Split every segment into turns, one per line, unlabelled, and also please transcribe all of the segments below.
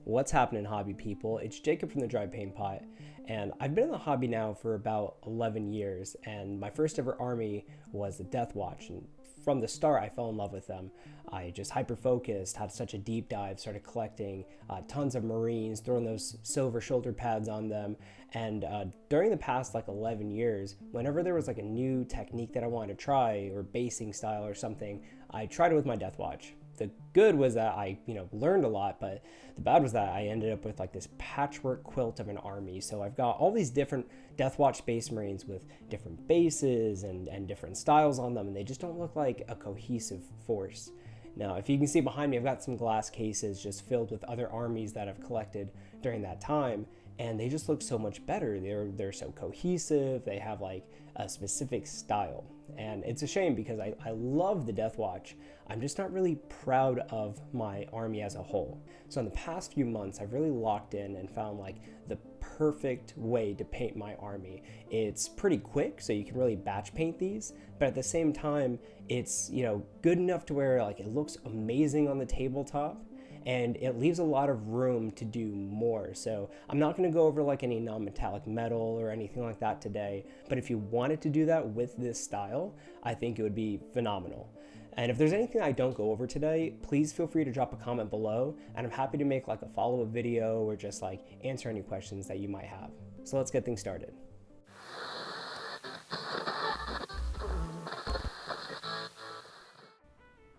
What's happening, hobby people? It's Jacob from the Dry Paint Pot, and I've been in the hobby now for about 11 years, and my first ever army was the Deathwatch, and from the start I fell in love with them. I just hyper-focused, had such a deep dive, started collecting tons of Marines, throwing those silver shoulder pads on them, and during the past 11 years, whenever there was a new technique that I wanted to try, or basing style or something, I tried it with my Deathwatch. The good was that I, learned a lot, but the bad was that I ended up with this patchwork quilt of an army. So I've got all these different Deathwatch Space Marines with different bases and different styles on them, and they just don't look like a cohesive force. Now, if you can see behind me, I've got some glass cases just filled with other armies that I've collected during that time, and they just look so much better. They're so cohesive, they have a specific style. And it's a shame because I love the Deathwatch. I'm just not really proud of my army as a whole. So in the past few months, I've really locked in and found the perfect way to paint my army. It's pretty quick, so you can really batch paint these, but at the same time, it's good enough to where it looks amazing on the tabletop, and it leaves a lot of room to do more. So I'm not going to go over any non-metallic metal or anything like that today, but if you wanted to do that with this style, I think it would be phenomenal. And if there's anything I don't go over today, please feel free to drop a comment below, and I'm happy to make a follow-up video or just answer any questions that you might have. So let's get things started.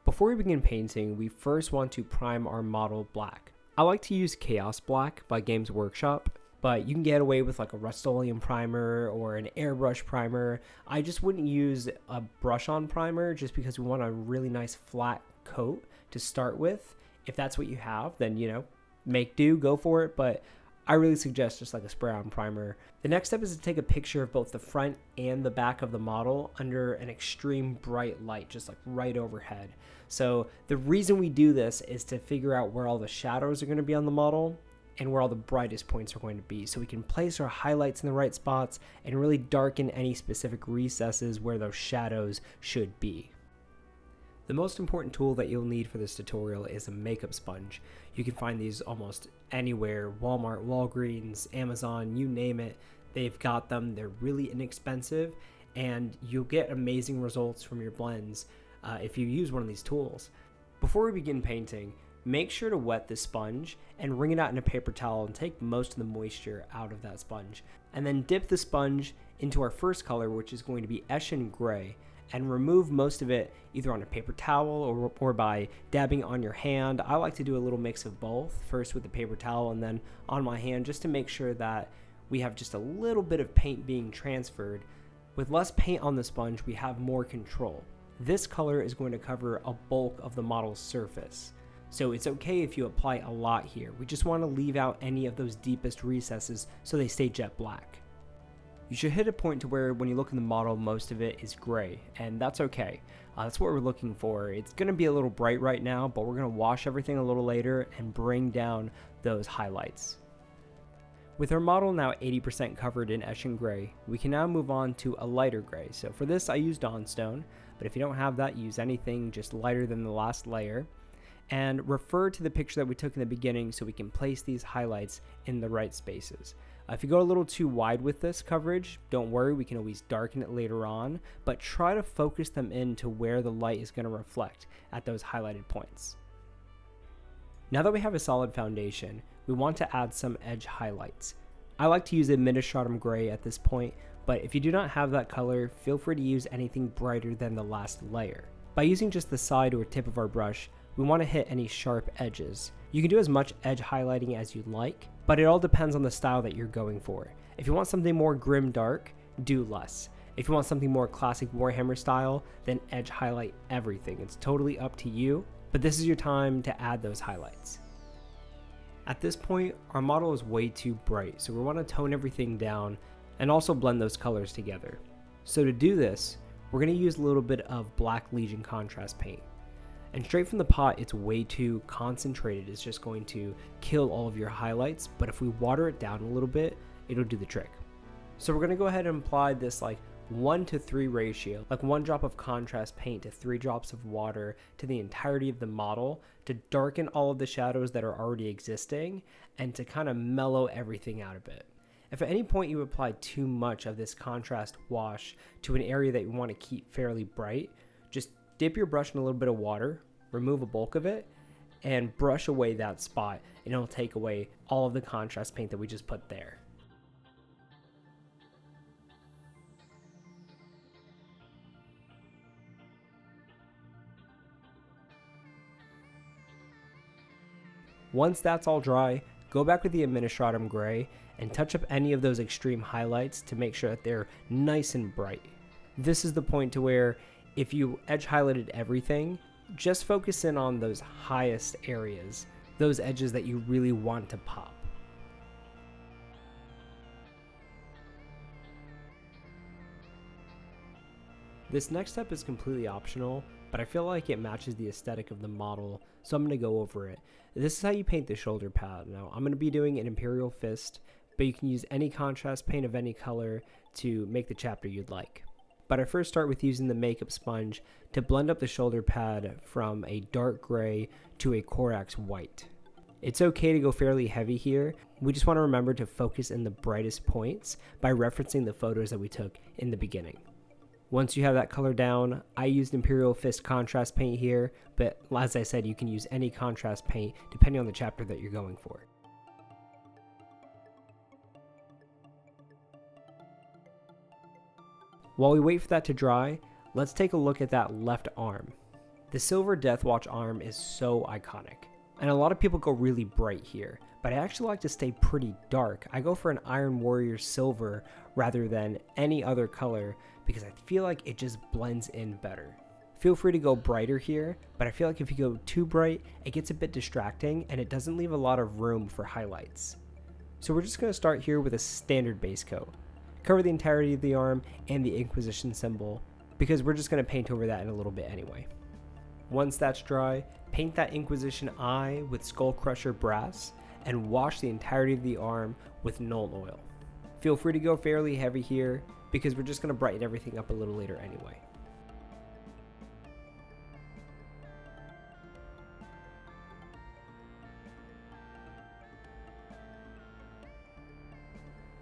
Before we begin painting, we first want to prime our model black. I like to use Chaos Black by Games Workshop, but you can get away with a Rust-Oleum primer or an airbrush primer. I just wouldn't use a brush-on primer just because we want a really nice flat coat to start with. If that's what you have, then make do, go for it, but I really suggest just a spray-on primer. The next step is to take a picture of both the front and the back of the model under an extreme bright light, just right overhead. So the reason we do this is to figure out where all the shadows are going to be on the model and where all the brightest points are going to be, so we can place our highlights in the right spots and really darken any specific recesses where those shadows should be. The most important tool that you'll need for this tutorial is a makeup sponge. You can find these almost anywhere: Walmart, Walgreens, Amazon, you name it, they've got them. They're really inexpensive, and you'll get amazing results from your blends if you use one of these tools. Before we begin painting, make sure to wet the sponge and wring it out in a paper towel and take most of the moisture out of that sponge. And then dip the sponge into our first color, which is going to be Eshin Gray, and remove most of it either on a paper towel or by dabbing on your hand. I like to do a little mix of both, first with the paper towel and then on my hand, just to make sure that we have just a little bit of paint being transferred. With less paint on the sponge, we have more control. This color is going to cover a bulk of the model's surface, so it's okay if you apply a lot here. We just want to leave out any of those deepest recesses so they stay jet black. You should hit a point to where when you look in the model, most of it is gray, and that's okay. That's what we're looking for. It's going to be a little bright right now, but we're going to wash everything a little later and bring down those highlights. With our model now 80% covered in Eshin Gray, we can now move on to a lighter gray. So for this I used Dawnstone, but if you don't have that, use anything just lighter than the last layer. And refer to the picture that we took in the beginning so we can place these highlights in the right spaces. If you go a little too wide with this coverage, don't worry, we can always darken it later on, but try to focus them into where the light is going to reflect at those highlighted points. Now that we have a solid foundation, we want to add some edge highlights. I like to use a Ministratum Gray at this point, but if you do not have that color, feel free to use anything brighter than the last layer. By using just the side or tip of our brush, we want to hit any sharp edges. You can do as much edge highlighting as you'd like, but it all depends on the style that you're going for. If you want something more grim dark, do less. If you want something more classic Warhammer style, then edge highlight everything. It's totally up to you, but this is your time to add those highlights. At this point, our model is way too bright, so we want to tone everything down and also blend those colors together. So to do this, we're going to use a little bit of Black Legion contrast paint. And straight from the pot, it's way too concentrated. It's just going to kill all of your highlights, but if we water it down a little bit, it'll do the trick. So we're going to go ahead and apply this 1:3 ratio, like 1 drop of contrast paint to 3 drops of water to the entirety of the model to darken all of the shadows that are already existing and to kind of mellow everything out a bit. If at any point you apply too much of this contrast wash to an area that you want to keep fairly bright, just dip your brush in a little bit of water, remove a bulk of it, and brush away that spot, and it'll take away all of the contrast paint that we just put there. Once that's all dry, go back with the Administratum Gray and touch up any of those extreme highlights to make sure that they're nice and bright. This is the point to where if you edge highlighted everything, just focus in on those highest areas, those edges that you really want to pop. This next step is completely optional, but I feel like it matches the aesthetic of the model, so I'm going to go over it. This is how you paint the shoulder pad. Now, I'm going to be doing an Imperial Fist, but you can use any contrast paint of any color to make the chapter you'd like. But I first start with using the makeup sponge to blend up the shoulder pad from a dark gray to a Corax white. It's okay to go fairly heavy here. We just want to remember to focus in the brightest points by referencing the photos that we took in the beginning. Once you have that color down, I used Imperial Fist contrast paint here, but as I said, you can use any contrast paint depending on the chapter that you're going for. While we wait for that to dry, let's take a look at that left arm. The silver Deathwatch arm is so iconic, and a lot of people go really bright here, but I actually like to stay pretty dark. I go for an Iron Warrior silver rather than any other color because I feel like it just blends in better. Feel free to go brighter here, but I feel like if you go too bright, it gets a bit distracting and it doesn't leave a lot of room for highlights. So we're just going to start here with a standard base coat. Cover the entirety of the arm and the Inquisition symbol because we're just going to paint over that in a little bit anyway. Once that's dry, paint that Inquisition eye with Skull Crusher brass and wash the entirety of the arm with Nuln Oil. Feel free to go fairly heavy here because we're just going to brighten everything up a little later anyway.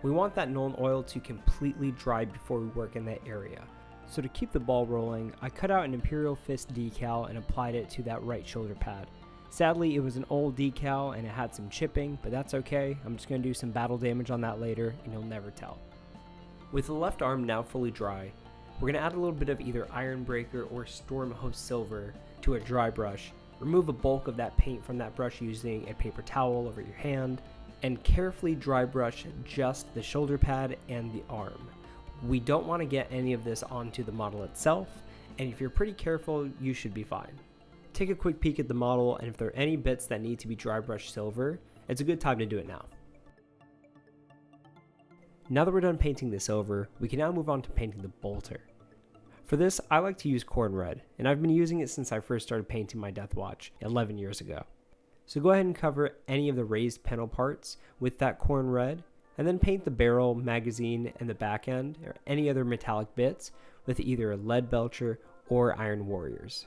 We want that Nuln Oil to completely dry before we work in that area. So to keep the ball rolling, I cut out an Imperial Fist decal and applied it to that right shoulder pad. Sadly, it was an old decal and it had some chipping, but that's okay. I'm just going to do some battle damage on that later and you'll never tell. With the left arm now fully dry, we're going to add a little bit of either Ironbreaker or Stormhost Silver to a dry brush, remove a bulk of that paint from that brush using a paper towel over your hand, and carefully dry brush just the shoulder pad and the arm. We don't want to get any of this onto the model itself, and if you're pretty careful, you should be fine. Take a quick peek at the model, and if there are any bits that need to be dry brushed silver, it's a good time to do it now. Now that we're done painting the silver, we can now move on to painting the bolter. For this, I like to use Corn Red, and I've been using it since I first started painting my Deathwatch 11 years ago. So go ahead and cover any of the raised panel parts with that Corn Red, and then paint the barrel, magazine, and the back end, or any other metallic bits with either Lead Belcher or Iron Warriors.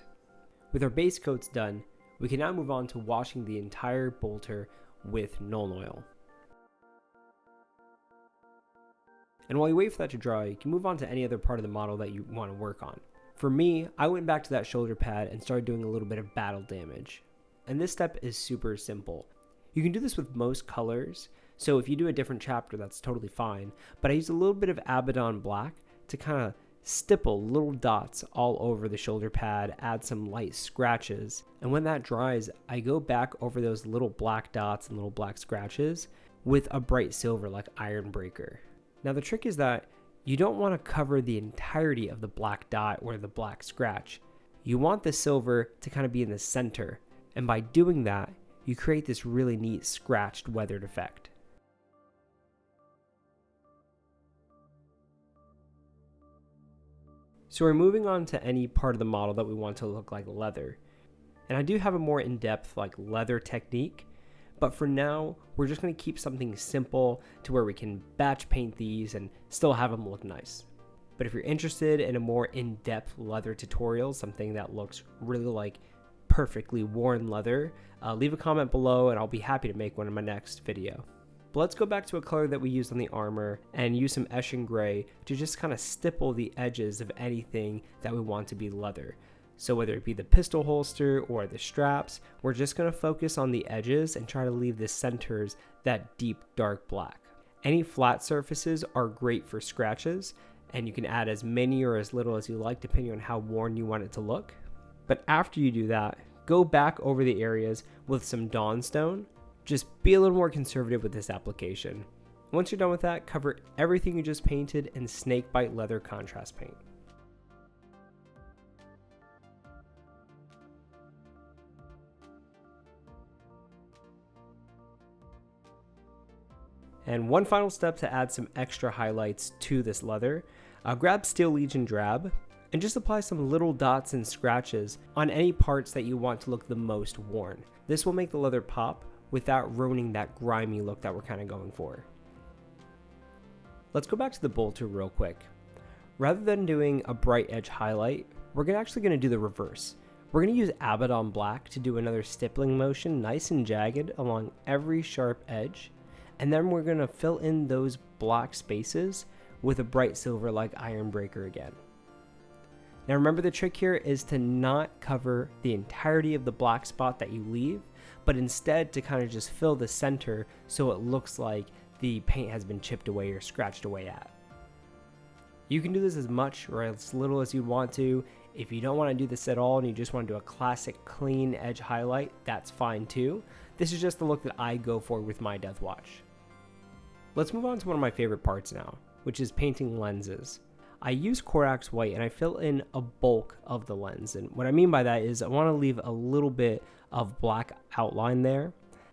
With our base coats done, we can now move on to washing the entire bolter with Nuln Oil. And while you wait for that to dry, you can move on to any other part of the model that you want to work on. For me, I went back to that shoulder pad and started doing a little bit of battle damage. And this step is super simple. You can do this with most colors, so if you do a different chapter, that's totally fine. But I used a little bit of Abaddon Black to kind of stipple little dots all over the shoulder pad, add some light scratches. And when that dries, I go back over those little black dots and little black scratches with a bright silver like Ironbreaker. Now the trick is that you don't want to cover the entirety of the black dot or the black scratch. You want the silver to kind of be in the center. And by doing that, you create this really neat scratched weathered effect. So we're moving on to any part of the model that we want to look like leather. And I do have a more in-depth like leather technique, but for now, we're just going to keep something simple to where we can batch paint these and still have them look nice. But if you're interested in a more in-depth leather tutorial, something that looks really like perfectly worn leather, leave a comment below and I'll be happy to make one in my next video. But let's go back to a color that we used on the armor and use some Eshin Gray to just kind of stipple the edges of anything that we want to be leather. So whether it be the pistol holster or the straps, we're just going to focus on the edges and try to leave the centers that deep dark black. Any flat surfaces are great for scratches, and you can add as many or as little as you like depending on how worn you want it to look. But after you do that, go back over the areas with some Dawnstone. Just be a little more conservative with this application. Once you're done with that, cover everything you just painted in snakebite leather contrast paint. And one final step to add some extra highlights to this leather, grab Steel Legion Drab and just apply some little dots and scratches on any parts that you want to look the most worn. This will make the leather pop without ruining that grimy look that we're kind of going for. Let's go back to the bolter real quick. Rather than doing a bright edge highlight, we're actually going to do the reverse. We're going to use Abaddon Black to do another stippling motion, nice and jagged along every sharp edge, and then we're going to fill in those black spaces with a bright silver like Ironbreaker again. Now remember, the trick here is to not cover the entirety of the black spot that you leave, but instead to kind of just fill the center so it looks like the paint has been chipped away or scratched away at. You can do this as much or as little as you want to. If you don't want to do this at all and you just want to do a classic clean edge highlight, that's fine too. This is just the look that I go for with my Deathwatch. Let's move on to one of my favorite parts now, which is painting lenses. I use Corax White and I fill in a bulk of the lens, and what I mean by that is I want to leave a little bit of black outline there,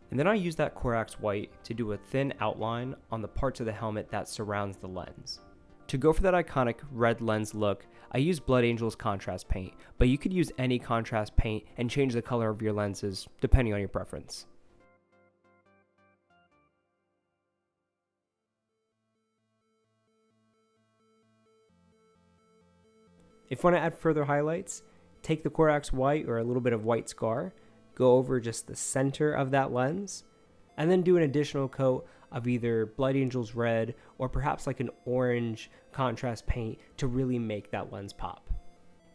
and then I use that Corax White to do a thin outline on the parts of the helmet that surrounds the lens. To go for that iconic red lens look, I use Blood Angel's contrast paint, but you could use any contrast paint and change the color of your lenses depending on your preference. If you want to add further highlights, take the Corax White or a little bit of White Scar, go over just the center of that lens, and then do an additional coat of either Blood Angel's Red or perhaps like an orange contrast paint to really make that lens pop.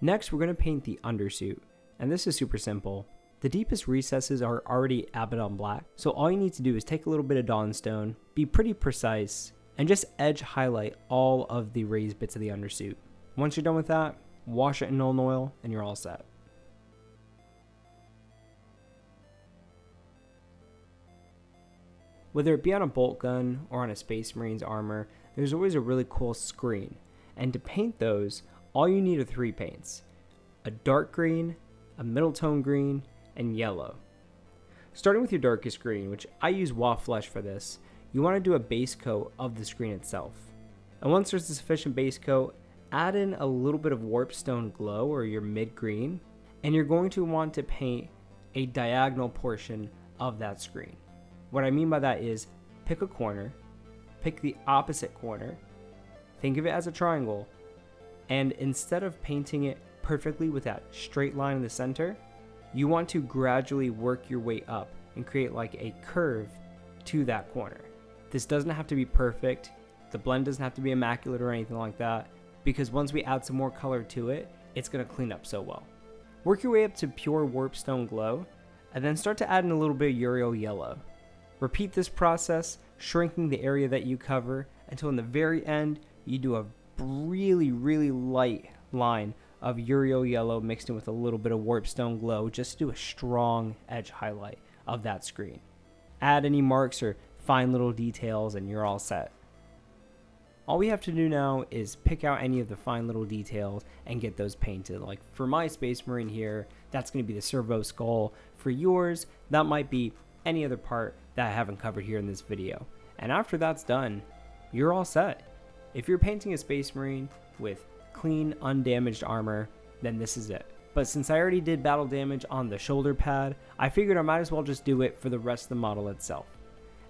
Next, we're going to paint the undersuit, and this is super simple. The deepest recesses are already Abaddon Black, so all you need to do is take a little bit of Dawnstone, be pretty precise, and just edge highlight all of the raised bits of the undersuit. Once you're done with that, wash it in Nuln Oil and you're all set. Whether it be on a bolt gun or on a Space Marine's armor, there's always a really cool screen. And to paint those, all you need are 3 paints: a dark green, a middle tone green, and yellow. Starting with your darkest green, which I use Wa Flesh for this, you want to do a base coat of the screen itself. And once there's a sufficient base coat, add in a little bit of Warpstone Glow or your mid green, and you're going to want to paint a diagonal portion of that screen. What I mean by that is pick a corner, pick the opposite corner, think of it as a triangle, and instead of painting it perfectly with that straight line in the center, you want to gradually work your way up and create like a curve to that corner. This doesn't have to be perfect, the blend doesn't have to be immaculate or anything like that, because once we add some more color to it, it's going to clean up so well. Work your way up to pure Warpstone Glow, and then start to add in a little bit of Uriel Yellow. Repeat this process, shrinking the area that you cover, until in the very end, you do a really light line of Uriel Yellow mixed in with a little bit of Warpstone Glow, just to do a strong edge highlight of that screen. Add any marks or fine little details and you're all set. All we have to do now is pick out any of the fine little details and get those painted. Like for my Space Marine here, that's going to be the servo skull. For yours, that might be any other part that I haven't covered here in this video. And after that's done, you're all set. If you're painting a Space Marine with clean, undamaged armor, then this is it. But since I already did battle damage on the shoulder pad, I figured I might as well just do it for the rest of the model itself.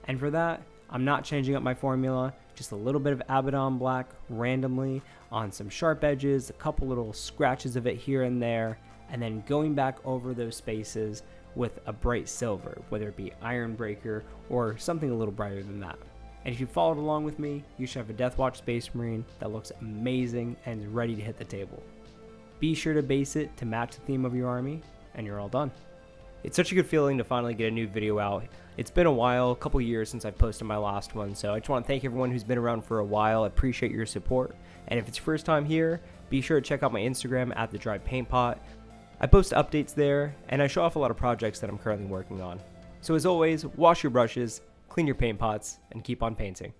And for that, I'm not changing up my formula, just a little bit of Abaddon black randomly on some sharp edges, a couple little scratches of it here and there, and then going back over those spaces with a bright silver, whether it be Ironbreaker or something a little brighter than that. And if you followed along with me, you should have a Deathwatch Space Marine that looks amazing and is ready to hit the table. Be sure to base it to match the theme of your army, and you're all done. It's such a good feeling to finally get a new video out. It's been a while, a couple years since I posted my last one, so I just want to thank everyone who's been around for a while. I appreciate your support. And if it's your first time here, be sure to check out my Instagram at The Dry Paint Pot. I post updates there, and I show off a lot of projects that I'm currently working on. So as always, wash your brushes, clean your paint pots, and keep on painting.